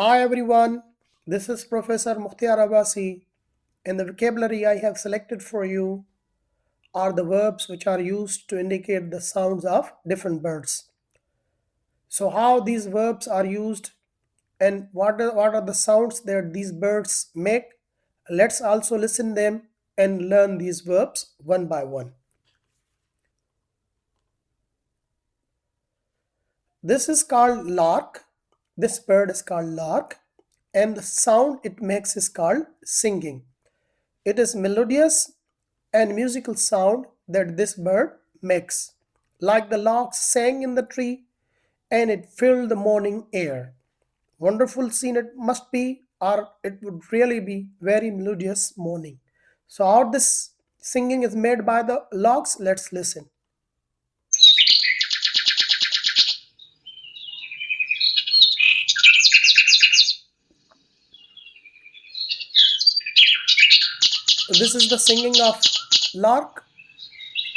Hi everyone, this is Professor Mukhtiar Abbasi, and the vocabulary I have selected for you are the verbs which are used to indicate the sounds of different birds. So, how these verbs are used and what are the sounds that these birds make? Let's also listen them and learn these verbs one by one. This is called lark. This bird is called lark, and the sound it makes is called singing. It is melodious and musical sound that this bird makes, like the lark sang in the tree and it filled the morning air. Wonderful scene it must be, or it would really be very melodious morning. So how this singing is made by the larks, let's listen. This is the singing of lark,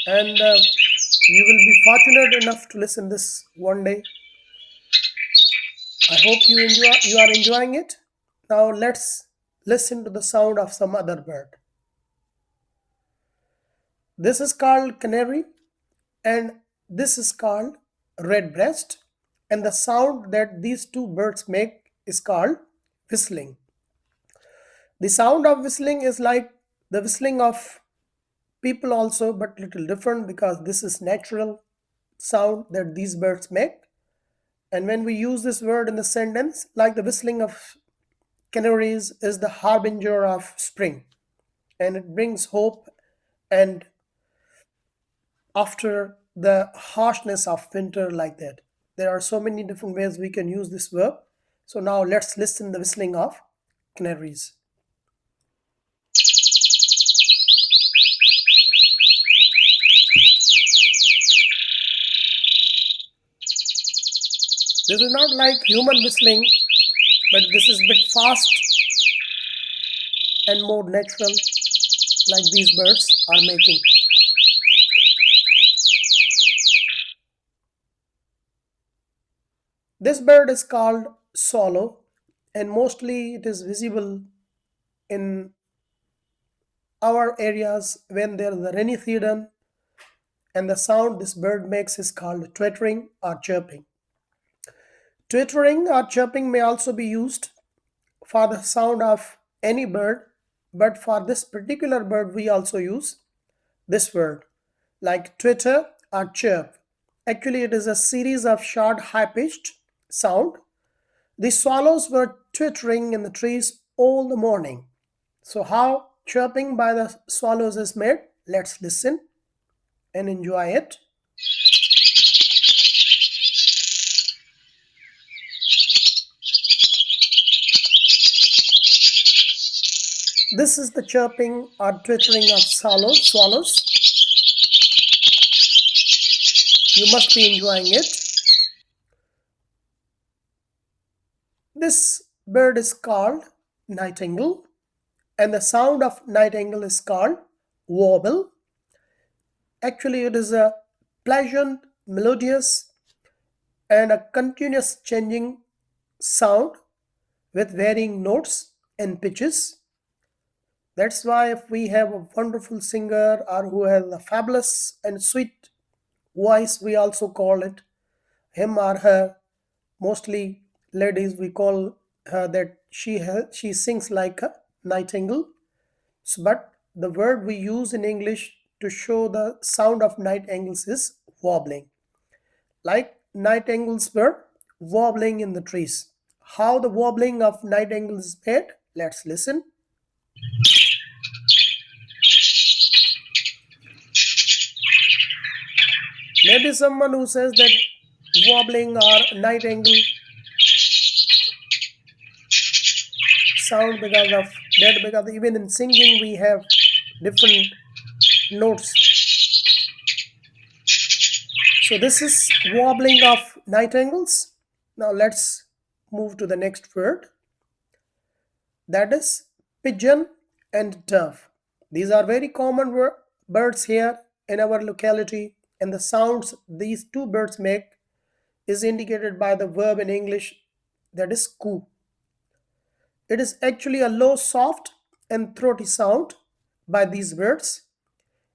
and you will be fortunate enough to listen this one day. I hope you are enjoying it. Now let's listen to the sound of some other bird. This is called canary and this is called redbreast, and the sound that these two birds make is called whistling. The sound of whistling is like the whistling of people also, but little different because this is natural sound that these birds make. And when we use this word in the sentence, like the whistling of canaries is the harbinger of spring, and it brings hope and after the harshness of winter, like that. There are so many different ways we can use this verb. So now let's listen the whistling of canaries. This is not like human whistling, but this is a bit fast and more natural, like these birds are making. This bird is called swallow, and mostly it is visible in our areas when there is a rainy season, and the sound this bird makes is called twittering or chirping. Twittering or chirping may also be used for the sound of any bird, but for this particular bird, we also use this word like twitter or chirp. Actually, it is a series of short, high pitched sound. The swallows were twittering in the trees all the morning. So, how chirping by the swallows is made? Let's listen and enjoy it. This is the chirping or twittering of swallows. You must be enjoying it. This bird is called nightingale, and the sound of nightingale is called warble. Actually, it is a pleasant, melodious, and a continuous changing sound with varying notes and pitches. That's why if we have a wonderful singer or who has a fabulous and sweet voice, we also call it him or her. Mostly ladies, we call her that she sings like a nightingale. But the word we use in English to show the sound of nightingales is wobbling. Like nightingales were wobbling in the trees. How the wobbling of nightingales is made? Let's listen. Maybe someone who says that wobbling or nightingale sound because of that, because even in singing we have different notes. So this is wobbling of nightingales. Now let's move to the next word, that is pigeon and dove. These are very common birds here in our locality, and the sounds these two birds make is indicated by the verb in English, that is coo. It is actually a low, soft, and throaty sound by these birds.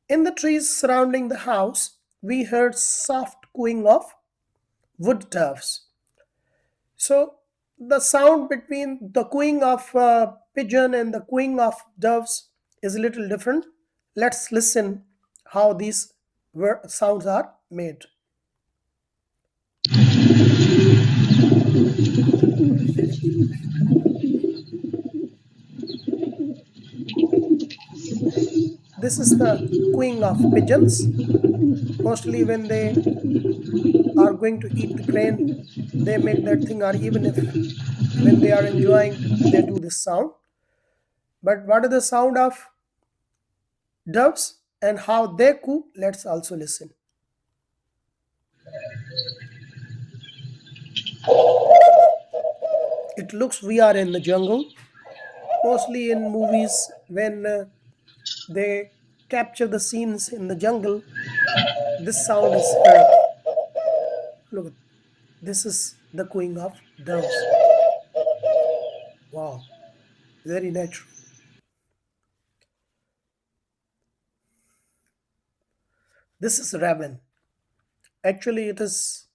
In the trees surrounding the house, we heard soft cooing of wood doves. So the sound between the cooing of pigeon and the cooing of doves is a little different. Let's listen how these sounds are made. This is the cooing of pigeons. Mostly when they are going to eat the grain, they make that thing, or even if when they are enjoying, they do this sound. But what is the sound of doves and how they coo? Let's also listen. It looks we are in the jungle. Mostly in movies, when they capture the scenes in the jungle, this sound is heard. Look, this is the cooing of doves. Wow, very natural. This is raven. Actually, it is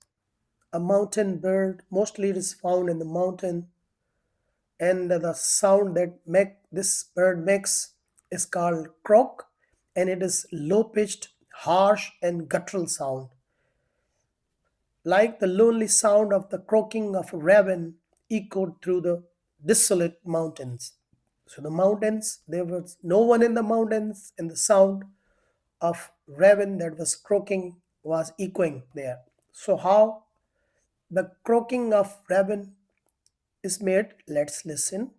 a mountain bird. Mostly, it is found in the mountain, and the sound that make this bird makes is called croak, and it is low pitched, harsh, and guttural sound, like the lonely sound of the croaking of a raven echoed through the desolate mountains. So the mountains, there was no one in the mountains, and the sound of raven that was croaking was echoing there. So how the croaking of raven is made? Let's listen.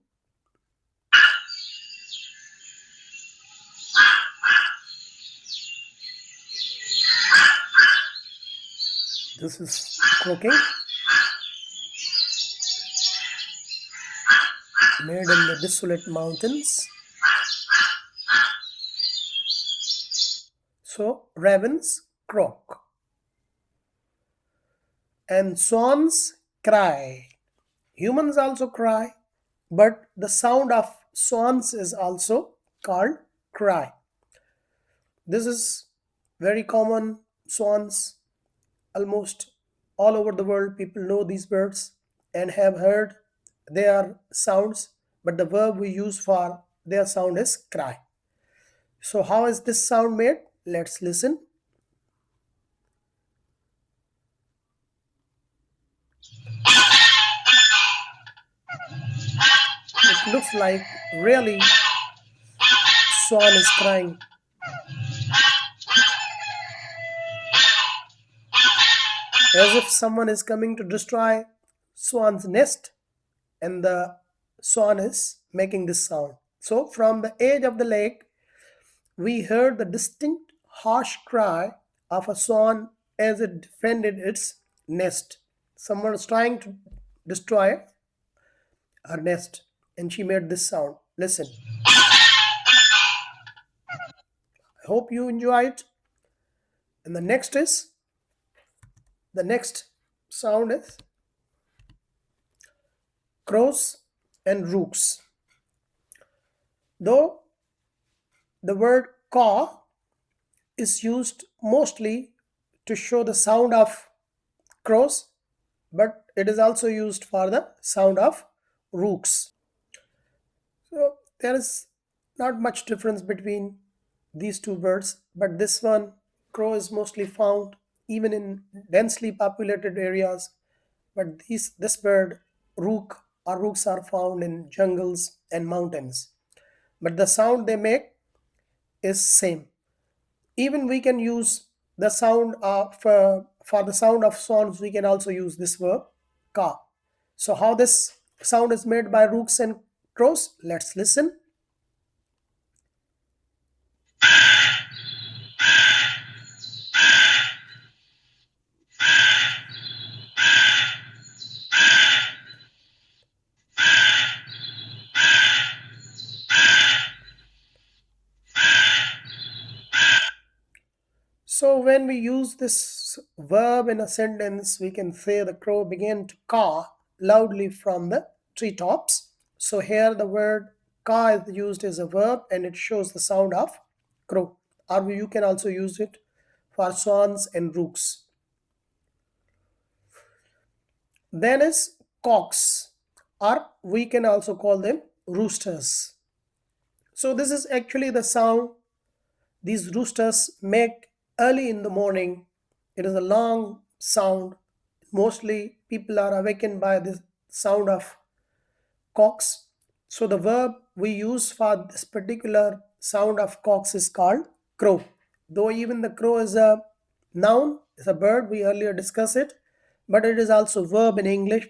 This is croaking made in the desolate mountains. So ravens croak and swans cry. Humans also cry, but the sound of swans is also called cry. This is very common. Swans, almost all over the world, people know these birds and have heard their sounds, but the verb we use for their sound is cry. So, how is this sound made? Let's listen. It looks like really swan is crying, as if someone is coming to destroy swan's nest, and the swan is making this sound. So, from the edge of the lake, we heard the distinct, harsh cry of a swan as it defended its nest. Someone was trying to destroy her nest, and she made this sound. Listen. I hope you enjoy it. And the next sound is crows and rooks. Though the word caw is used mostly to show the sound of crows, but it is also used for the sound of rooks. So there is not much difference between these two birds, but this one, crow, is mostly found even in densely populated areas. But this bird, rook or rooks, are found in jungles and mountains. But the sound they make is same. Even we can use the sound of for the sound of swans. We can also use this verb, ka. So how this sound is made by rooks and crows? Let's listen. So when we use this verb in a sentence, we can say the crow began to caw loudly from the treetops. So here the word ka is used as a verb and it shows the sound of crow. Or you can also use it for swans and rooks. Then is cocks, or we can also call them roosters. So this is actually the sound these roosters make early in the morning. It is a long sound. Mostly people are awakened by the sound of cocks. So the verb we use for this particular sound of cocks is called crow. Though even the crow is a noun, is a bird, we earlier discussed it, but it is also verb in English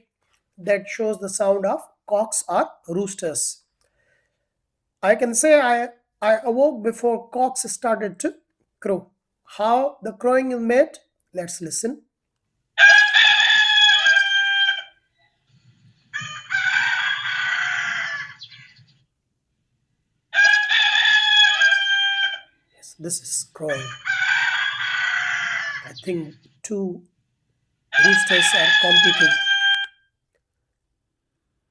that shows the sound of cocks or roosters. I can say I awoke before cocks started to crow. How the crowing is made? Let's listen. Yes, this is crowing. I think two roosters are competing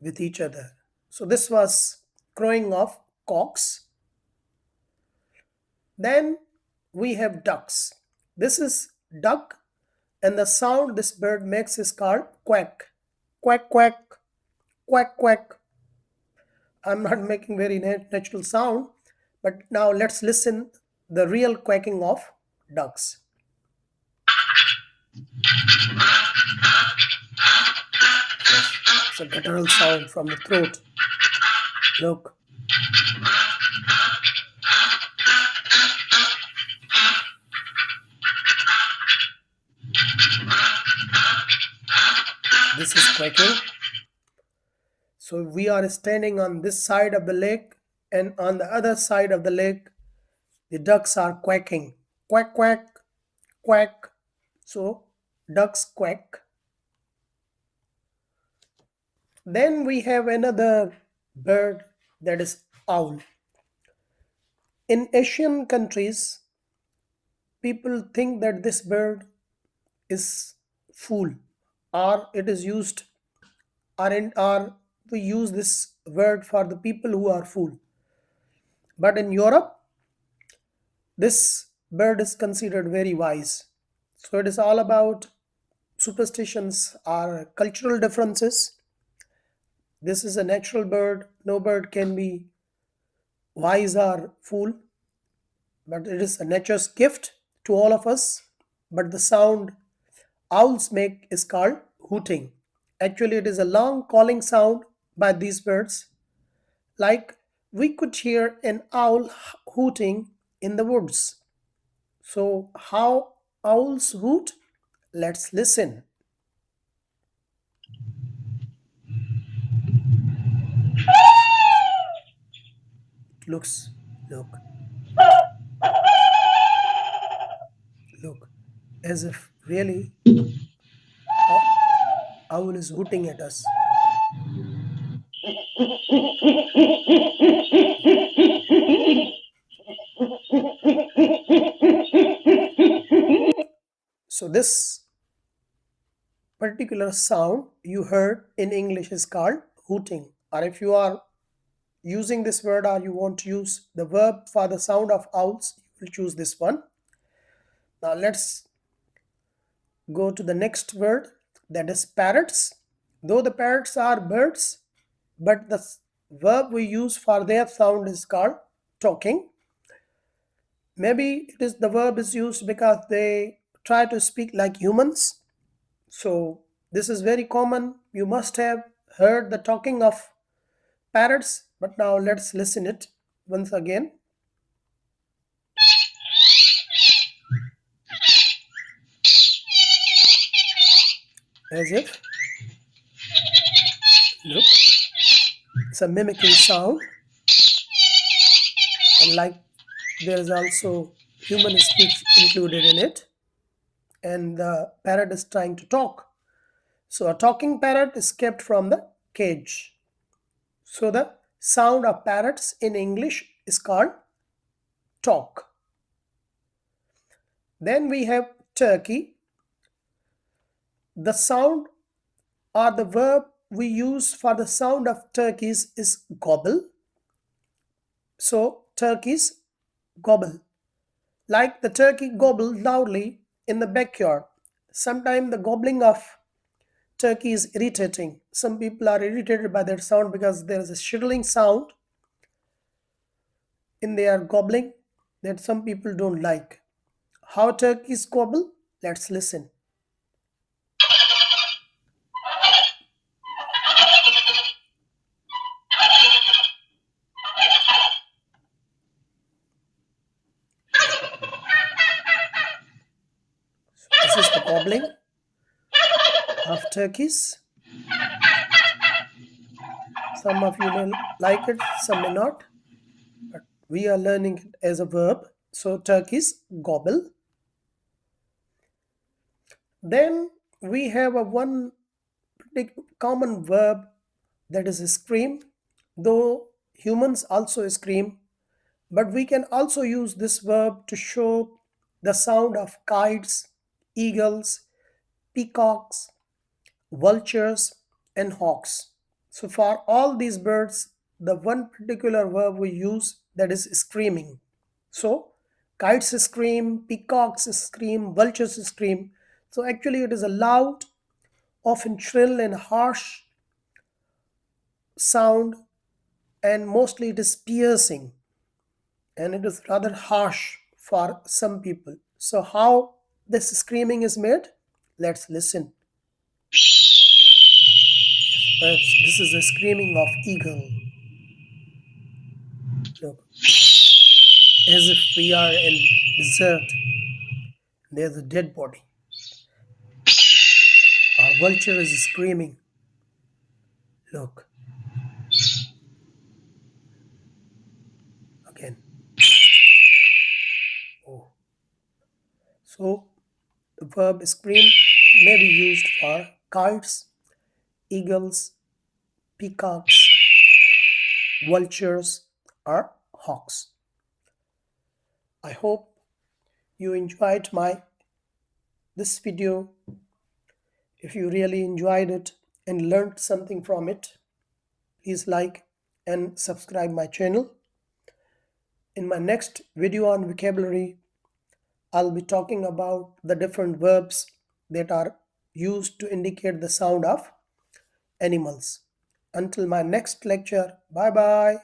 with each other. So this was crowing of cocks. Then we have ducks. This is duck, and the sound this bird makes is called quack. Quack, quack, quack, quack. I'm not making very natural sound, but now let's listen the real quacking of ducks. Yes, it's a guttural sound from the throat. Look. This is quacking. So we are standing on this side of the lake, and on the other side of the lake, the ducks are quacking. Quack, quack, quack. So ducks quack. Then we have another bird, that is owl. In Asian countries, people think that this bird is fool, or it is used, or we use this word for the people who are fool. But in Europe, this bird is considered very wise. So it is all about superstitions or cultural differences. This is a natural bird. No bird can be wise or fool, but it is a nature's gift to all of us. But the sound owls make is called hooting. Actually, it is a long calling sound by these birds. Like we could hear an owl hooting in the woods. So, how owls hoot? Let's listen. Looks, look, look, as if really owl is hooting at us. So, this particular sound you heard in English is called hooting. Or if you are using this word or you want to use the verb for the sound of owls, you will choose this one. Now, let's go to the next word, that is parrots. Though the parrots are birds, but the verb we use for their sound is called talking. Maybe it is the verb is used because they try to speak like humans. So this is very common. You must have heard the talking of parrots, but now let's listen it once again. As if, look, it's a mimicking sound, and like there is also human speech included in it, and the parrot is trying to talk. So a talking parrot is kept from the cage. So the sound of parrots in English is called talk. Then we have turkey. The sound or the verb we use for the sound of turkeys is gobble. So turkeys gobble. Like the turkey gobble loudly in the backyard. Sometimes the gobbling of turkey is irritating. Some people are irritated by that sound because there is a shrilling sound in their gobbling that some people don't like. How turkeys gobble? Let's listen. This is the gobbling of turkeys. Some of you may like it, some may not, but we are learning it as a verb. So turkeys gobble. Then we have a one pretty common verb, that is scream, though humans also scream, but we can also use this verb to show the sound of kites, eagles, peacocks, vultures, and hawks. So for all these birds, the one particular verb we use, that is screaming. So kites scream, peacocks scream, vultures scream. So actually it is a loud, often shrill and harsh sound, and mostly it is piercing, and it is rather harsh for some people. So how this screaming is made? Let's listen. Yes, perhaps this is the screaming of eagle. Look, as if we are in desert. There's a dead body. Our vulture is screaming. Look, again. Oh. So the verb scream may be used for kites, eagles, peacocks, vultures, or hawks. I hope you enjoyed my this video. If you really enjoyed it and learned something from it, please like and subscribe my channel. In my next video on vocabulary, I'll be talking about the different verbs that are used to indicate the sound of animals. Until my next lecture, bye bye.